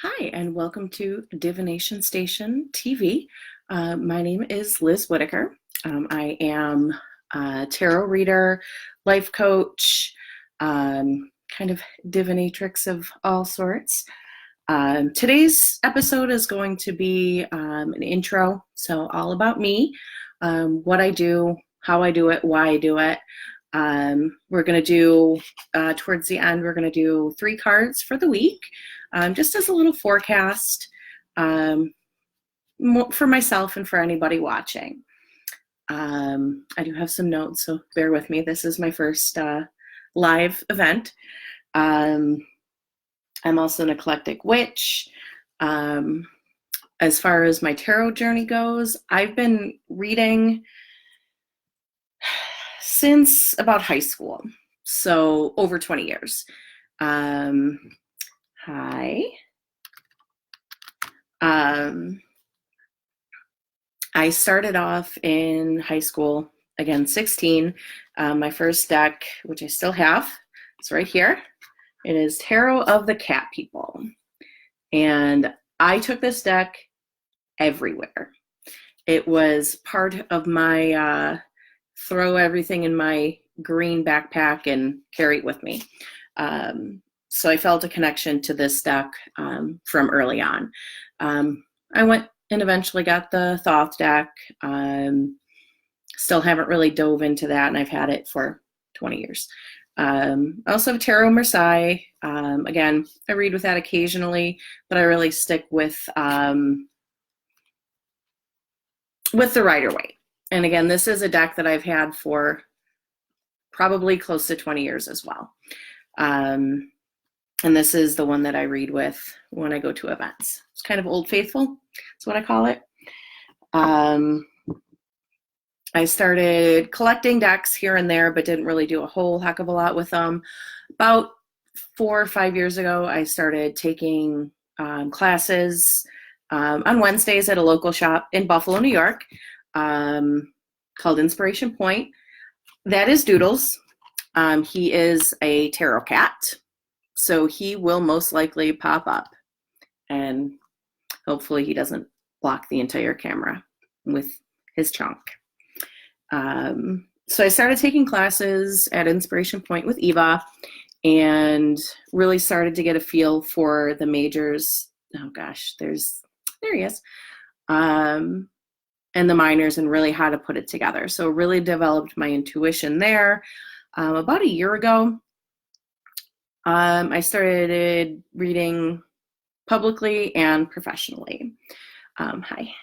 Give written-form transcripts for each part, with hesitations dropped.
Hi, and welcome to Divination Station TV. My name is Liz Whitaker. I am a tarot reader, life coach, kind of divinatrix of all sorts. Today's episode is going to be an intro, so all about me, what I do, how I do it, why I do it. We're going to do, towards the end, we're going to do 3 cards for the week, just as a little forecast for myself and for anybody watching. I do have some notes, so bear with me. This is my first live event. I'm also an eclectic witch. As far as my tarot journey goes, I've been reading since about high school, so over 20 years. Hi. I started off in high school, again, 16. My first deck, which I still have, it's right here. It is Tarot of the Cat People. And I took this deck everywhere. It was part of my throw everything in my green backpack and carry it with me. So I felt a connection to this deck from early on. I went and eventually got the Thoth deck. Still haven't really dove into that, and I've had it for 20 years. I also have Tarot Marseille. Again, I read with that occasionally, but I really stick with the Rider-Waite. And again, this is a deck that I've had for probably close to 20 years as well. And this is the one that I read with when I go to events. It's kind of Old Faithful, that's what I call it. I started collecting decks here and there, but didn't really do a whole heck of a lot with them. About 4 or 5 years ago, I started taking classes on Wednesdays at a local shop in Buffalo, New York, called Inspiration Point. That is Doodles. He is a tarot cat, so he will most likely pop up, and hopefully he doesn't block the entire camera with his chunk. So I started taking classes at Inspiration Point with Eva and really started to get a feel for the majors. Oh gosh, there he is. And the minors, and really how to put it together. So really developed my intuition there. About a year ago, I started reading publicly and professionally. Hi.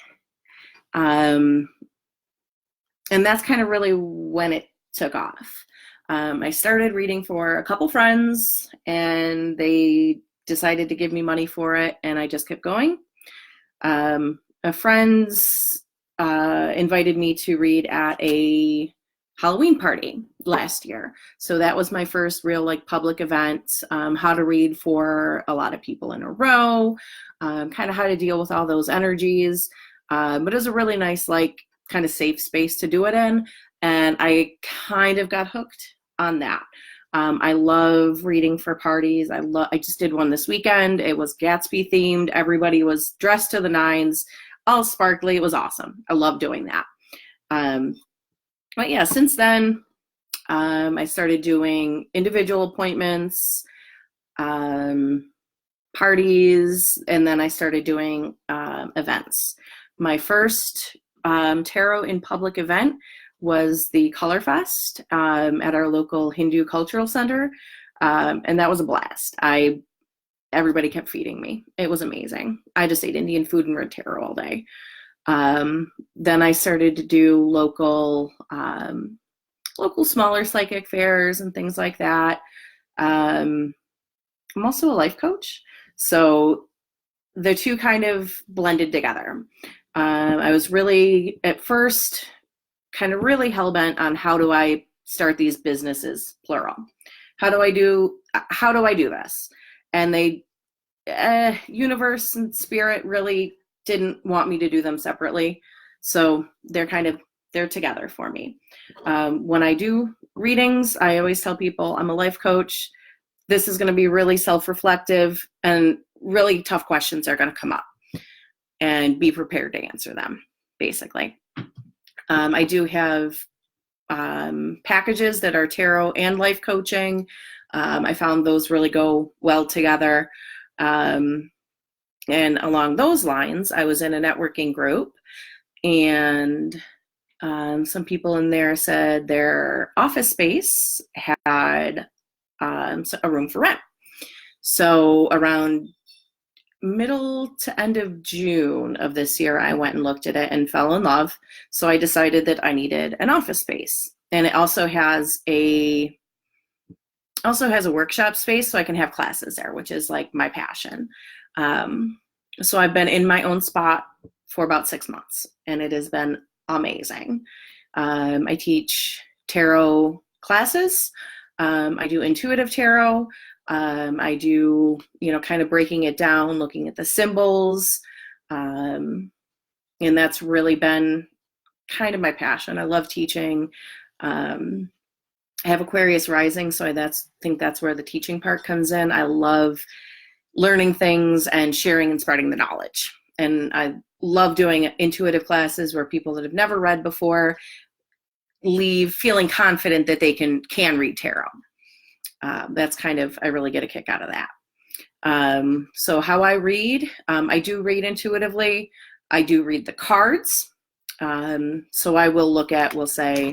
And that's kind of really when it took off. I started reading for a couple friends, and they decided to give me money for it, and I just kept going. A friend's invited me to read at a Halloween party last year. So that was my first real public event, how to read for a lot of people in a row, kind of how to deal with all those energies. But it was a really nice, kind of safe space to do it in. And I kind of got hooked on that. I love reading for parties. I just did one this weekend. It was Gatsby themed. Everybody was dressed to the nines, all sparkly. It was awesome. I love doing that. But yeah, since then, I started doing individual appointments, parties, and then I started doing events. My first tarot in public event was the Color Fest at our local Hindu Cultural Center, and that was a blast. Everybody kept feeding me. It was amazing. I just ate Indian food and read tarot all day. Then I started to do local smaller psychic fairs and things like that. I'm also a life coach, so the two kind of blended together. I was really, at first, kind of really hell-bent on how do I start these businesses, plural. How do I do this? And universe and spirit really didn't want me to do them separately. So they're together for me. When I do readings, I always tell people I'm a life coach. This is going to be really self-reflective and really tough questions are going to come up, and be prepared to answer them, basically. I do have packages that are tarot and life coaching. I found those really go well together. And along those lines, I was in a networking group, and some people in there said their office space had a room for rent. So around middle to end of June of this year, I went and looked at it and fell in love. So I decided that I needed an office space, and it also has a workshop space, so I can have classes there, which is like my passion. So I've been in my own spot for about 6 months, and it has been amazing. I teach tarot classes. I do intuitive tarot. I do, kind of breaking it down, looking at the symbols. And that's really been kind of my passion. I love teaching. I have Aquarius rising, so I think that's where the teaching part comes in. I love learning things and sharing and spreading the knowledge. And I love doing intuitive classes where people that have never read before leave feeling confident that they can read tarot. That's kind of, I really get a kick out of that. So how I read, I do read intuitively. I do read the cards. So I will look at, we'll say,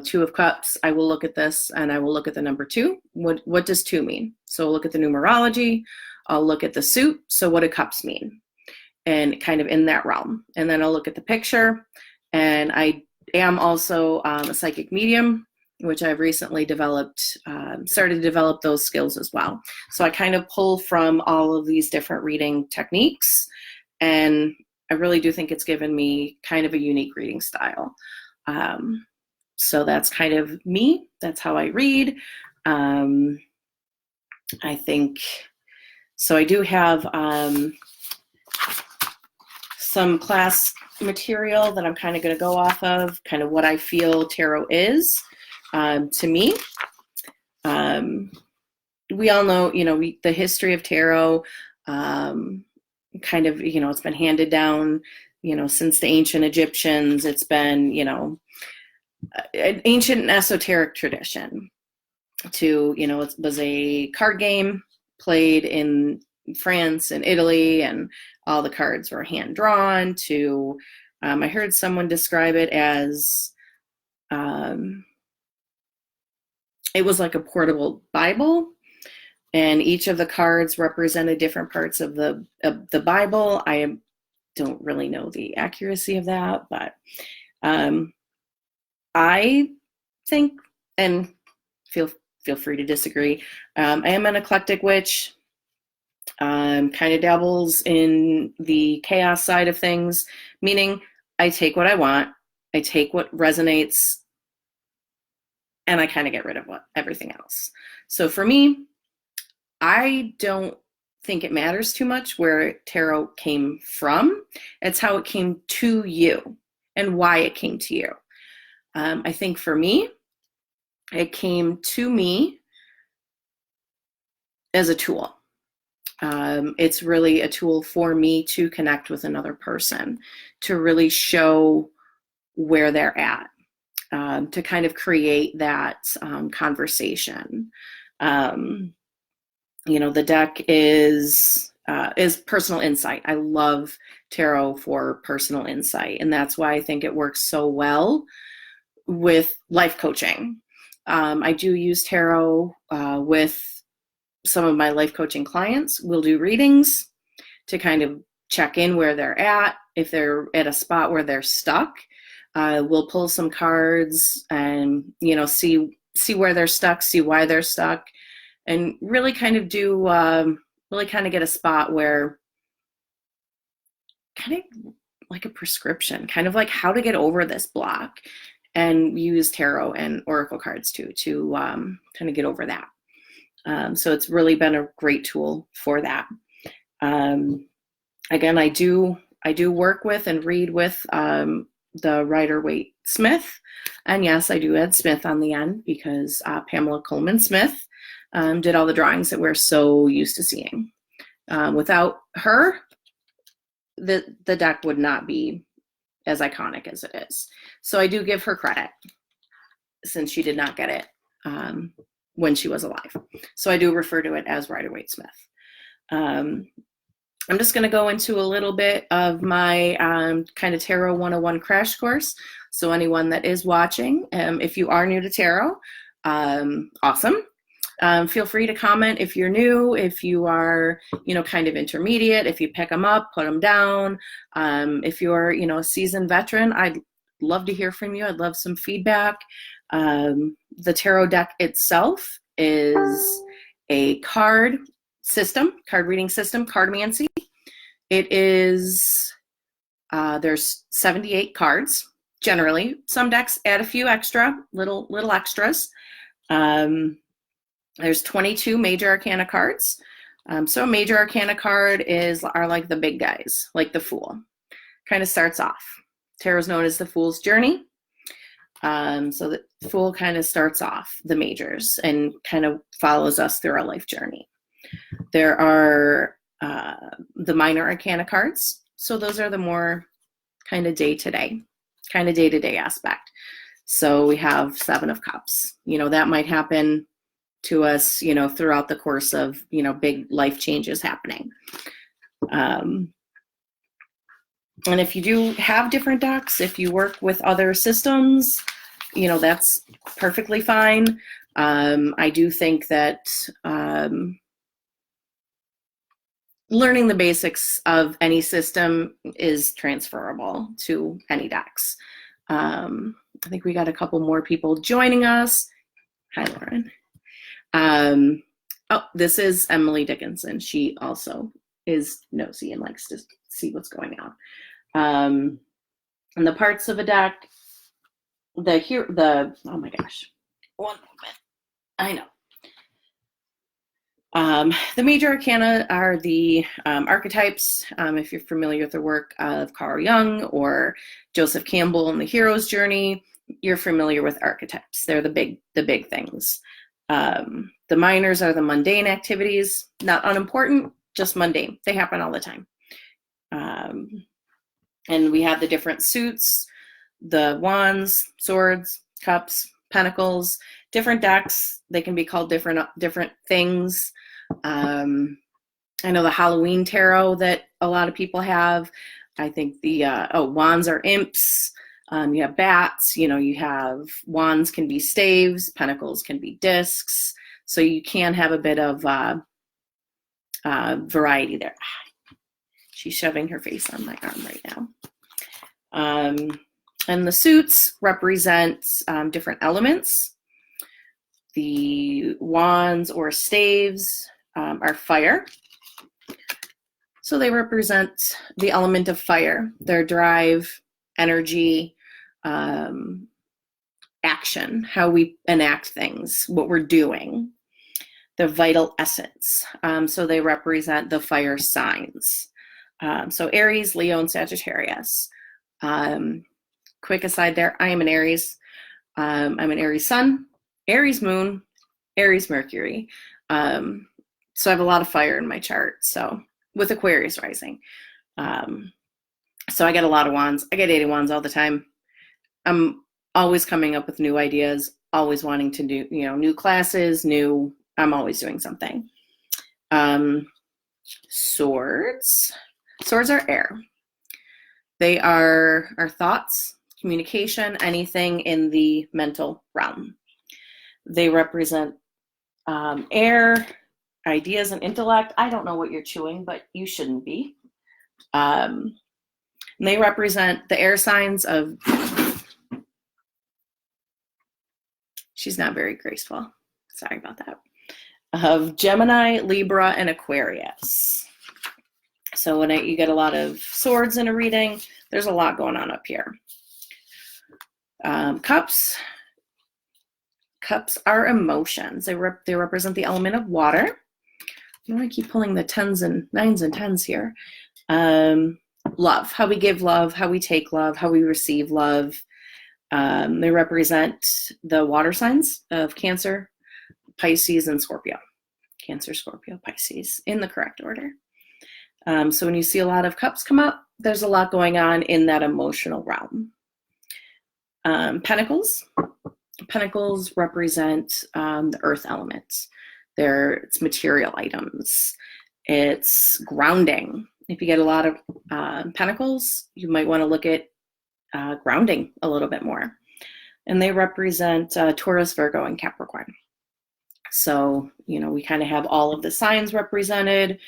Two of Cups. I will look at this, and I will look at the number 2. What does 2 mean? So I'll look at the numerology. I'll look at the suit. So what do cups mean? And kind of in that realm. And then I'll look at the picture. And I am also a psychic medium, which I've recently started to develop those skills as well. So I kind of pull from all of these different reading techniques, and I really do think it's given me kind of a unique reading style. So that's kind of me. That's how I read. I think, so I do have some class material that I'm kind of going to go off of, kind of what I feel tarot is. To me, we all know, the history of tarot, kind of, it's been handed down, since the ancient Egyptians. It's been, an ancient and esoteric tradition to, it was a card game played in France and Italy, and all the cards were hand drawn to, I heard someone describe it as, it was like a portable Bible, and each of the cards represented different parts of the Bible. I don't really know the accuracy of that, but I think, and feel free to disagree, I am an eclectic witch. Kind of dabbles in the chaos side of things, meaning I take what I want, I take what resonates, and I kind of get rid of everything else. So for me, I don't think it matters too much where tarot came from. It's how it came to you and why it came to you. I think for me, it came to me as a tool. It's really a tool for me to connect with another person, to really show where they're at, to kind of create that conversation. The deck is personal insight. I love tarot for personal insight, and that's why I think it works so well with life coaching. I do use tarot with some of my life coaching clients. We'll do readings to kind of check in where they're at. If they're at a spot where they're stuck, we'll pull some cards and, see where they're stuck, see why they're stuck, and really kind of get a spot where kind of like a prescription, kind of like how to get over this block, and use tarot and oracle cards too, to kind of get over that. So it's really been a great tool for that. Again, I do work with and read with the Rider-Waite Smith. And yes, I do add Smith on the end because Pamela Coleman Smith did all the drawings that we're so used to seeing. Without her, the deck would not be as iconic as it is. So I do give her credit, since she did not get it when she was alive. So I do refer to it as Rider-Waite-Smith. I'm just going to go into a little bit of my kind of Tarot 101 crash course. So anyone that is watching, if you are new to Tarot, awesome. Feel free to comment if you're new, if you are, kind of intermediate, if you pick them up, put them down. If you're, a seasoned veteran, I'd love to hear from you. I'd love some feedback. The tarot deck itself is a card reading system, cardmancy. It is, there's 78 cards, generally. Some decks add a few extra, little extras. There's 22 major arcana cards. So a major arcana card are like the big guys, like the Fool. Kind of starts off. Tarot is known as the Fool's Journey. So the Fool kind of starts off the majors and kind of follows us through our life journey. There are the minor arcana cards. So those are the more kind of day-to-day aspect. So we have 7 of Cups. That might happen to us, throughout the course of, big life changes happening. And if you do have different decks, if you work with other systems, that's perfectly fine. I do think that learning the basics of any system is transferable to any decks. I think we got a couple more people joining us. Hi, Lauren. This is Emily Dickinson. She also is nosy and likes to see what's going on. And the parts of a deck, oh my gosh, one moment. I know. The major arcana are the archetypes. If you're familiar with the work of Carl Jung or Joseph Campbell in The Hero's Journey, you're familiar with archetypes. They're the big things. The minors are the mundane activities, not unimportant, just mundane. They happen all the time. And we have the different suits, the wands, swords, cups, pentacles, different decks. They can be called different things. I know the Halloween tarot that a lot of people have. I think the wands are imps. You have bats. You have wands can be staves. Pentacles can be discs. So you can have a bit of variety there. She's shoving her face on my arm right now. And the suits represent different elements. The wands or staves are fire. So they represent the element of fire, their drive, energy, action, how we enact things, what we're doing, the vital essence. So they represent the fire signs. So Aries, Leo, and Sagittarius. Quick aside there, I am an Aries. I'm an Aries sun, Aries moon, Aries Mercury. So I have a lot of fire in my chart. So with Aquarius rising. So I get a lot of wands. I get 80 wands all the time. I'm always coming up with new ideas, always wanting to do, new classes, I'm always doing something. Swords. Swords are air. They are our thoughts, communication, anything in the mental realm. They represent air, ideas, and intellect. I don't know what you're chewing, but you shouldn't be. And they represent the air signs of, she's not very graceful. Sorry about that. Of Gemini, Libra, and Aquarius. So when you get a lot of swords in a reading, there's a lot going on up here. Cups. Cups are emotions. They represent the element of water. I want to keep pulling the 10s and 9s and 10s here. Love, how we give love, how we take love, how we receive love. They represent the water signs of Cancer, Pisces, and Scorpio. Cancer, Scorpio, Pisces, in the correct order. So when you see a lot of cups come up, there's a lot going on in that emotional realm. Pentacles. Pentacles represent the earth element. It's material items. It's grounding. If you get a lot of pentacles, you might want to look at grounding a little bit more. And they represent Taurus, Virgo, and Capricorn. So, we kind of have all of the signs represented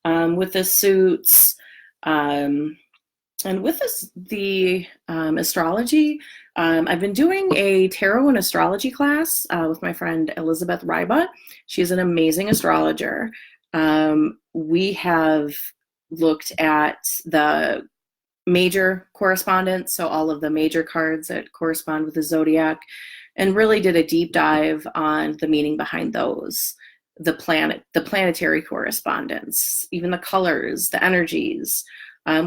with the suits. And with the astrology, I've been doing a tarot and astrology class with my friend Elizabeth Ryba. She's an amazing astrologer. We have looked at the major correspondence, so all of the major cards that correspond with the zodiac, and really did a deep dive on the meaning behind those, the planetary correspondence, even the colors, the energies.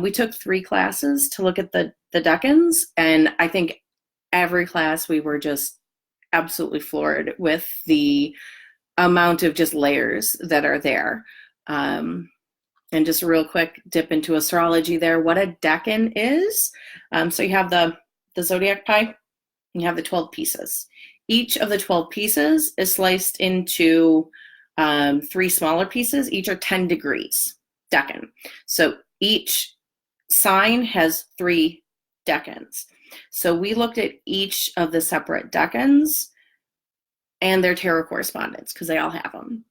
We took 3 classes to look at the decans, and I think every class we were just absolutely floored with the amount of just layers that are there. And just a real quick dip into astrology there, what a decan is. So you have the zodiac pie, you have the 12 pieces. Each of the 12 pieces is sliced into 3 smaller pieces. Each are 10 degrees, decan. So each sign has 3 decans. So we looked at each of the separate decans and their tarot correspondence, because they all have them.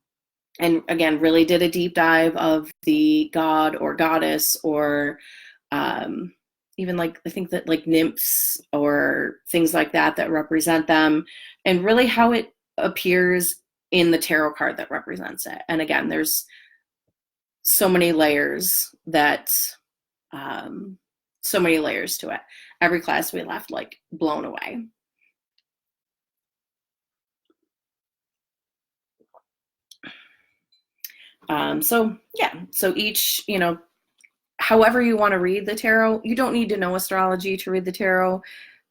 And again, really did a deep dive of the god or goddess, or even I think that nymphs or things like that represent them, and really how it appears in the tarot card that represents it. And again, there's so many layers so many layers to it. Every class we left blown away. So each, however you want to read the tarot, you don't need to know astrology to read the tarot.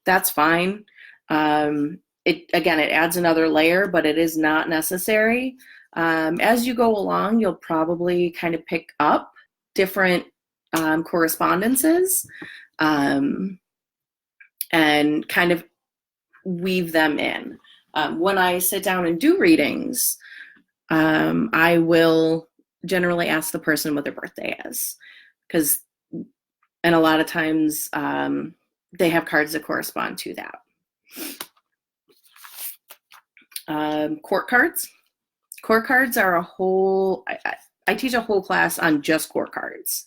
That's fine. It adds another layer, but it is not necessary. As you go along, you'll probably kind of pick up different correspondences and kind of weave them in. When I sit down and do readings, I will generally ask the person what their birthday is, and a lot of times they have cards that correspond to that. Court cards. Court cards are a whole, I teach a whole class on just court cards.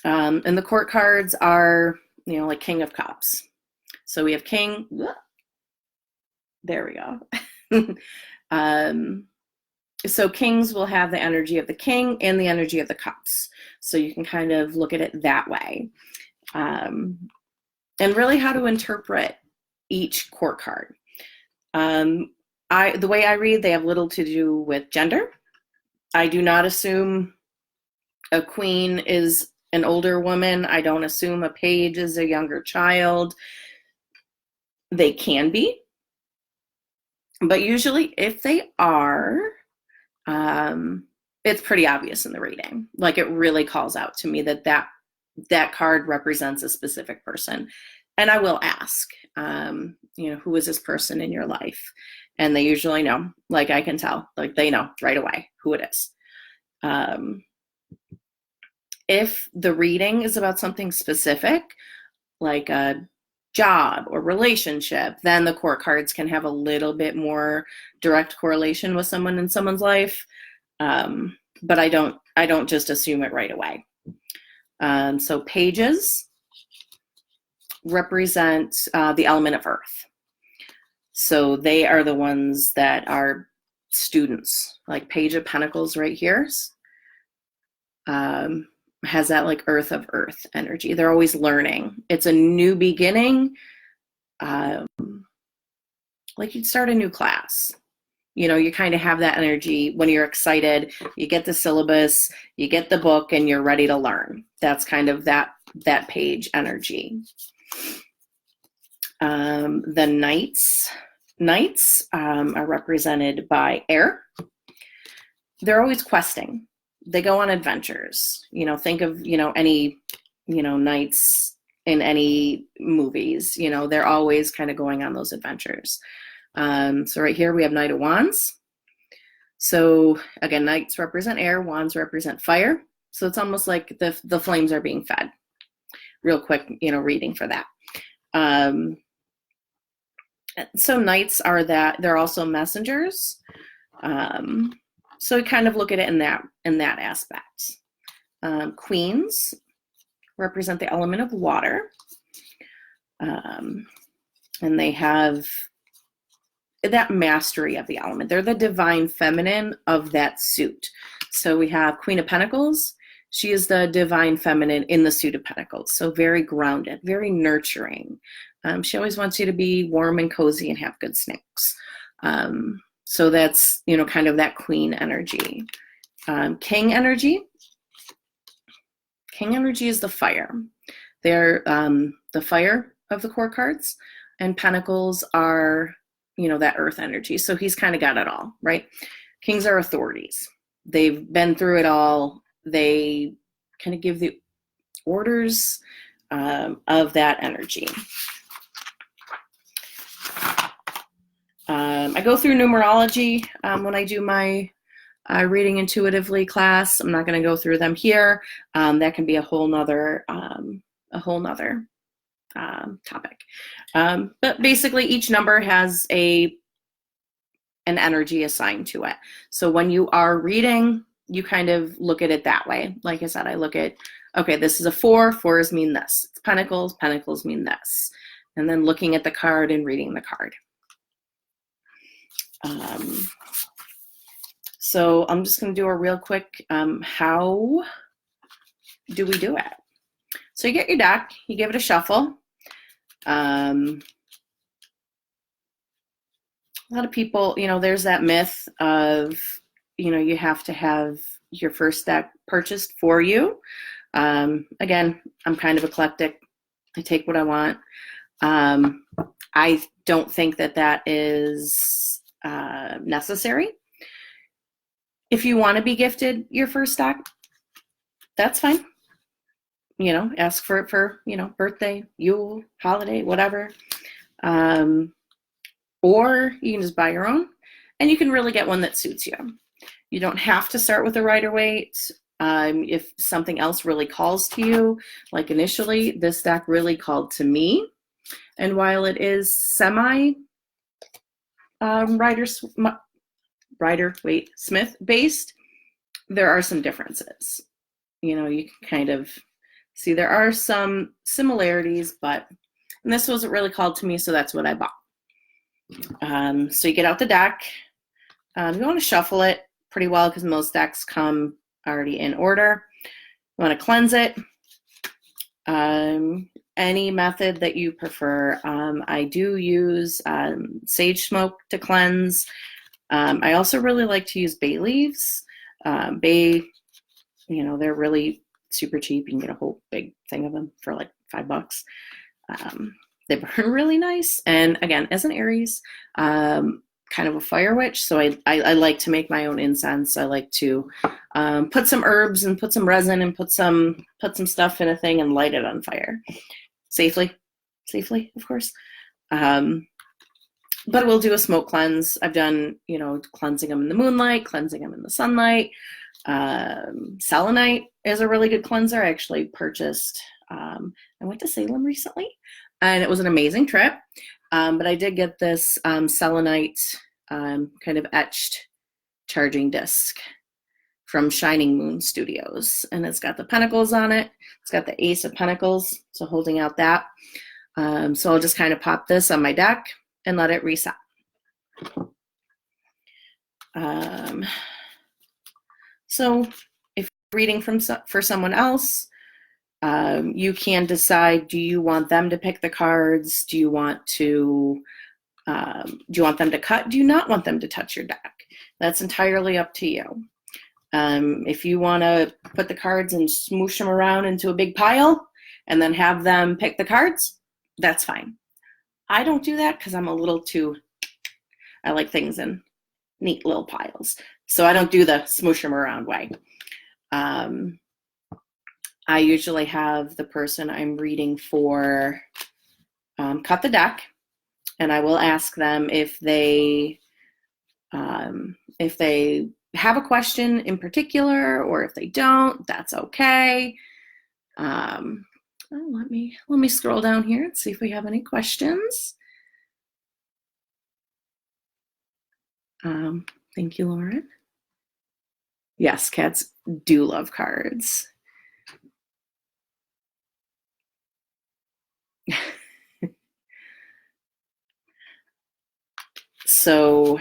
And the court cards are, like King of Cups. So we have King, there we go. So kings will have the energy of the king and the energy of the cups. So you can kind of look at it that way. And really how to interpret each court card. The way I read, they have little to do with gender. I do not assume a queen is an older woman. I don't assume a page is a younger child. They can be. But usually if they are, it's pretty obvious in the reading. It really calls out to me that card represents a specific person. And I will ask, who is this person in your life? And they usually know. I can tell. They know right away who it is. If the reading is about something specific, like a job or relationship, then the court cards can have a little bit more direct correlation with someone in someone's life. But I don't just assume it right away. So pages represent the element of earth. So they are the ones that are students, like Page of Pentacles right here. Has that earth of earth energy. They're always learning. It's a new beginning. You'd start a new class. You kind of have that energy when you're excited. You get the syllabus, you get the book, and you're ready to learn. That's kind of that page energy. The knights are represented by air. They're always questing. They go on adventures. You know, think of, you know, any, you know, knights in any movies. You know, they're always kind of going on those adventures. So right here we have Knight of Wands. So again, knights represent air, wands represent fire. So it's almost like the flames are being fed. Real quick, you know, reading for that. So knights are that, they're also messengers. So we kind of look at it in that aspect. Queens represent the element of water. And they have that mastery of the element. They're the divine feminine of that suit. So we have Queen of Pentacles. She is the divine feminine in the suit of Pentacles. So very grounded, very nurturing. She always wants you to be warm and cozy and have good snacks. So that's, you know, kind of that queen energy. King energy. King energy is the fire. They're the fire of the core cards, and Pentacles are, you know, that earth energy. So he's kind of got it all, right? Kings are authorities. They've been through it all. They kind of give the orders of that energy. I go through numerology when I do my reading intuitively class. I'm not going to go through them here. That can be a whole nother topic. But basically each number has an energy assigned to it. So when you are reading, you kind of look at it that way. Like I said, I look at, okay, this is a 4, 4s mean this. It's Pentacles, Pentacles mean this. And then looking at the card and reading the card. So I'm just going to do a real quick, how do we do it? So you get your deck, you give it a shuffle. A lot of people, you know, there's that myth of, you know, you have to have your first deck purchased for you. Again, I'm kind of eclectic. I take what I want. I don't think that is necessary. If you want to be gifted your first deck, that's fine. You know, ask for it for, you know, birthday, Yule, holiday, whatever. Or you can just buy your own, and you can really get one that suits you. You don't have to start with a Rider-Waite. If something else really calls to you, like initially, this deck really called to me. And while it is semi Rider-Waite Smith based, there are some differences. You know, you can kind of see there are some similarities, but and this wasn't really called to me, so that's what I bought. So you get out the deck. You want to shuffle it pretty well because most decks come already in order. You want to cleanse it. Any method that you prefer. I do use sage smoke to cleanse. I also really like to use bay leaves. Bay, you know, they're really super cheap. You can get a whole big thing of them for like $5. They burn really nice. And again, as an Aries, kind of a fire witch, so I like to make my own incense. I like to put some herbs and put some resin and put some stuff in a thing and light it on fire. Safely, of course. But we'll do a smoke cleanse. I've done, you know, cleansing them in the moonlight, cleansing them in the sunlight. Selenite is a really good cleanser. I actually purchased, I went to Salem recently, and it was an amazing trip. But I did get this selenite kind of etched charging disc from Shining Moon Studios. And it's got the pentacles on it. It's got the Ace of Pentacles, so holding out that. So I'll just kind of pop this on my deck and let it reset. So if you're reading for someone else, you can decide, do you want them to pick the cards? Do you want them to cut? Do you not want them to touch your deck? That's entirely up to you. If you want to put the cards and smoosh them around into a big pile and then have them pick the cards, that's fine. I don't do that because I'm a little too, I like things in neat little piles. So I don't do the smoosh them around way. I usually have the person I'm reading for cut the deck, and I will ask them if they have a question in particular, or if they don't, that's okay. Let me scroll down here and see if we have any questions. Thank you, Lauren. Yes, cats do love cards. So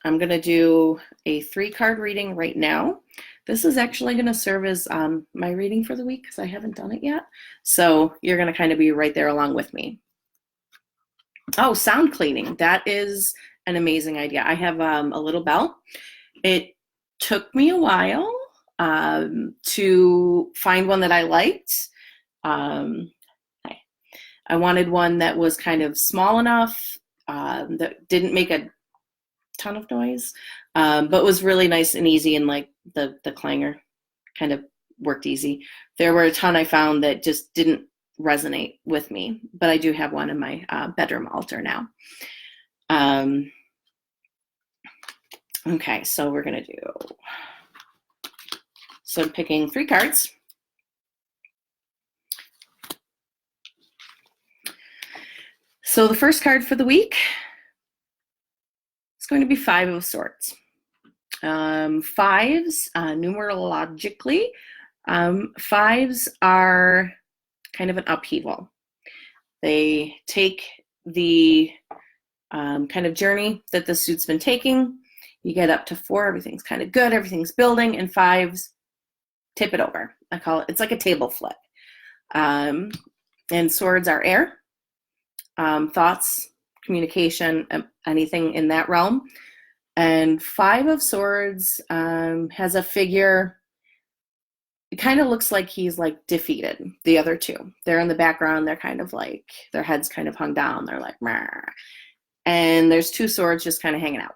I'm going to do a 3-card reading right now. This is actually going to serve as my reading for the week because I haven't done it yet. So you're going to kind of be right there along with me. Oh, sound cleaning. That is an amazing idea. I have a little bell. It took me a while to find one that I liked. I wanted one that was kind of small enough, that didn't make a ton of noise, but was really nice and easy, and like the clanger kind of worked easy. There were a ton I found that just didn't resonate with me, but I do have one in my bedroom altar now. Okay, so we're gonna do, so I'm picking 3 cards. So the first card for the week is going to be 5 of Swords. 5s, numerologically, 5s are kind of an upheaval. They take the kind of journey that the suit's been taking. You get up to 4, everything's kind of good, everything's building, and 5s tip it over. I call it, it's like a table flip. And Swords are air, thoughts, communication, anything in that realm. And 5 of Swords has a figure. It kind of looks like he's like defeated. The other 2, they're in the background. They're kind of like, their heads kind of hung down. They're like, meh. And there's 2 swords just kind of hanging out.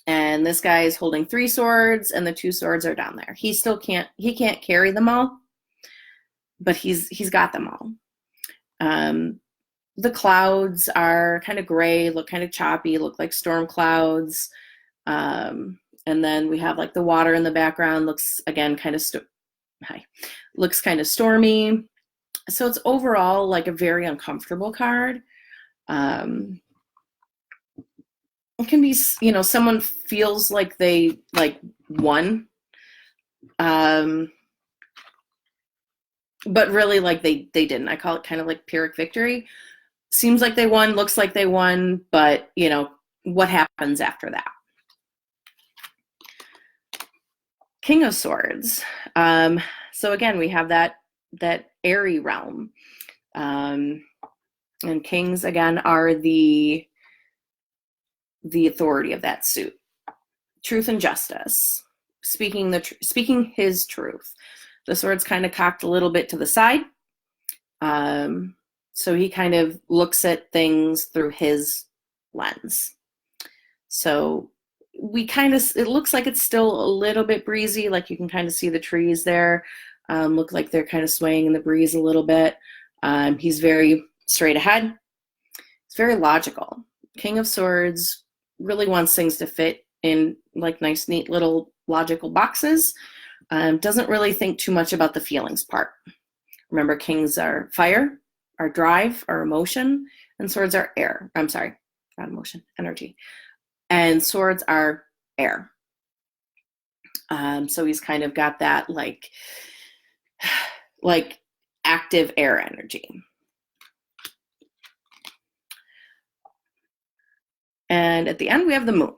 And this guy is holding 3 swords, and the 2 swords are down there. He can't carry them all, but he's got them all. The clouds are kind of gray, look kind of choppy, look like storm clouds. And then we have like the water in the background, looks again kind of looks kind of stormy. So it's overall like a very uncomfortable card. It can be, you know, someone feels like they like won, but really like they didn't. I call it kind of like Pyrrhic victory. Seems like they won, looks like they won, but you know, what happens after that? King of Swords. So again, we have that airy realm. And kings again are the authority of that suit. Truth and justice. Speaking his truth. The sword's kind of cocked a little bit to the side. So he kind of looks at things through his lens. So it looks like it's still a little bit breezy, like you can kind of see the trees there, look like they're kind of swaying in the breeze a little bit. He's very straight ahead. It's very logical. King of Swords really wants things to fit in like nice, neat little logical boxes. Doesn't really think too much about the feelings part. Remember, kings are fire, our drive, our emotion, and swords are air. I'm sorry, not emotion, energy. And swords are air. So he's kind of got that like active air energy. And at the end, we have the moon.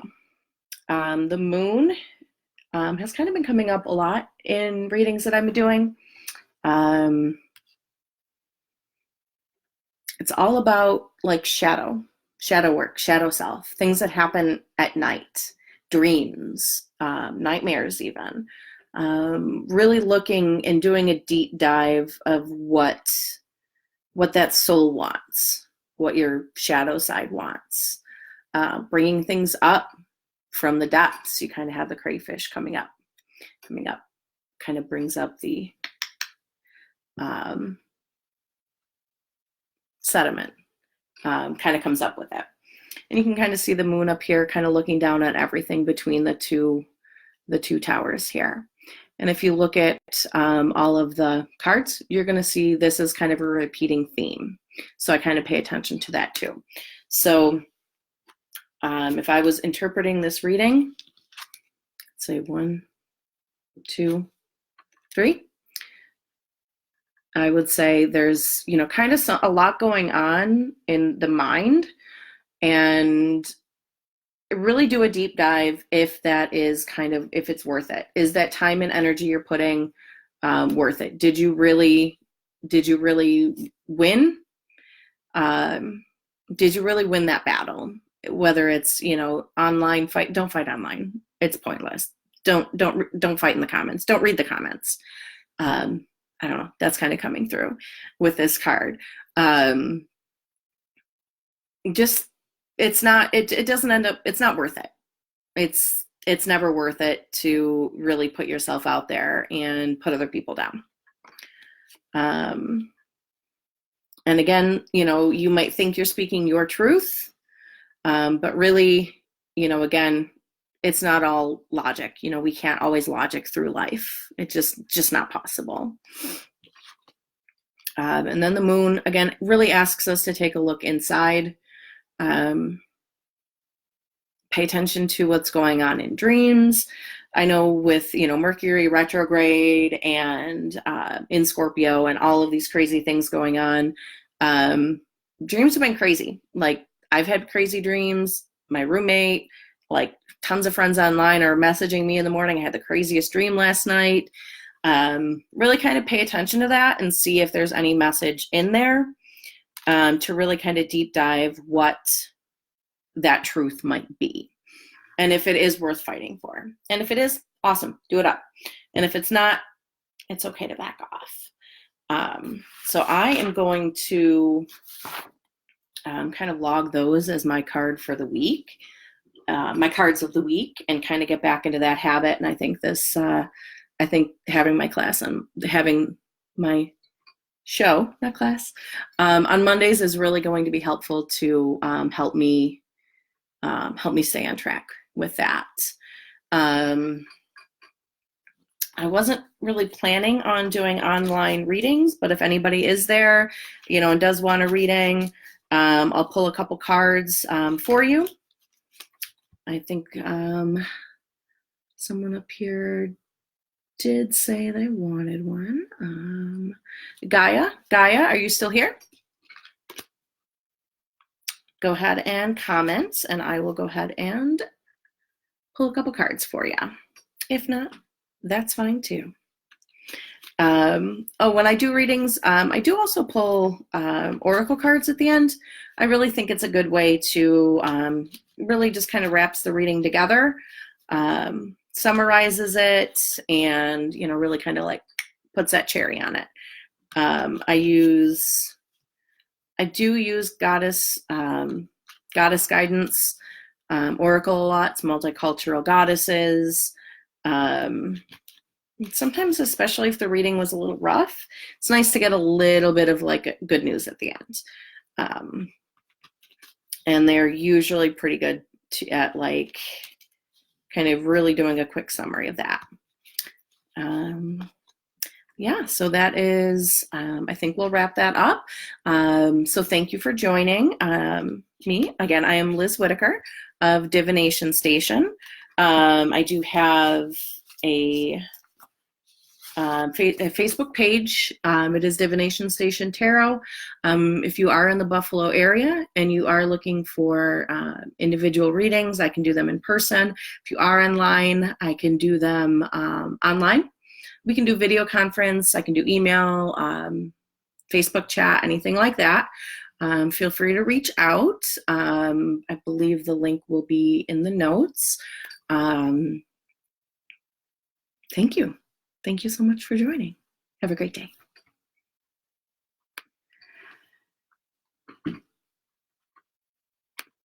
The moon has kind of been coming up a lot in readings that I've been doing. It's all about like shadow work, shadow self, things that happen at night, dreams, nightmares even. Really looking and doing a deep dive of what that soul wants, what your shadow side wants. Bringing things up from the depths. You kind of have the crayfish coming up, kind of brings up the sediment, kind of comes up with it. And you can kind of see the moon up here kind of looking down at everything between the two towers here. And if you look at all of the cards, you're going to see this is kind of a repeating theme. So I kind of pay attention to that too. So if I was interpreting this reading, say 1, 2, 3, I would say there's, kind of a lot going on in the mind, and really do a deep dive if that is if it's worth it. Is that time and energy you're putting worth it? Did you really win? Did you really win that battle? Whether it's, online fight, don't fight online. It's pointless. Don't fight in the comments. Don't read the comments. I don't know. That's kind of coming through with this card. It's not worth it. It's never worth it to really put yourself out there and put other people down. And again, you might think you're speaking your truth, but really, again, it's not all logic. We can't always logic through life. It's just not possible. And then the moon, again, really asks us to take a look inside. Pay attention to what's going on in dreams. I know with, Mercury retrograde and in Scorpio and all of these crazy things going on, dreams have been crazy. Like, I've had crazy dreams. My roommate, like, tons of friends online are messaging me in the morning. I had the craziest dream last night. Really kind of pay attention to that and see if there's any message in there to really kind of deep dive what that truth might be. And if it is worth fighting for. And if it is, awesome, do it up. And if it's not, it's okay to back off. So I am going to kind of log those as my card for the week. My cards of the week, and kind of get back into that habit. And I think having my class and having my show, not class, on Mondays is really going to be helpful to help me stay on track with that. I wasn't really planning on doing online readings, but if anybody is there, and does want a reading, I'll pull a couple cards for you. I think someone up here did say they wanted one. Gaia, are you still here? Go ahead and comment, and I will go ahead and pull a couple cards for you. If not, that's fine too. When I do readings, I do also pull oracle cards at the end. I really think it's a good way to really just kind of wraps the reading together, summarizes it, and really kind of like puts that cherry on it. I do use goddess guidance oracle a lot. It's multicultural goddesses. Sometimes, especially if the reading was a little rough, it's nice to get a little bit of like good news at the end. And they're usually pretty good at like kind of really doing a quick summary of that. Yeah, so that is, I think we'll wrap that up. So thank you for joining me. Again, I am Liz Whitaker of Divination Station. I do have a Facebook page. It is Divination Station Tarot. If you are in the Buffalo area and you are looking for individual readings, I can do them in person. If you are online, I can do them online. We can do video conference. I can do email, Facebook chat, anything like that. Feel free to reach out. I believe the link will be in the notes. Thank you. Thank you so much for joining. Have a great day.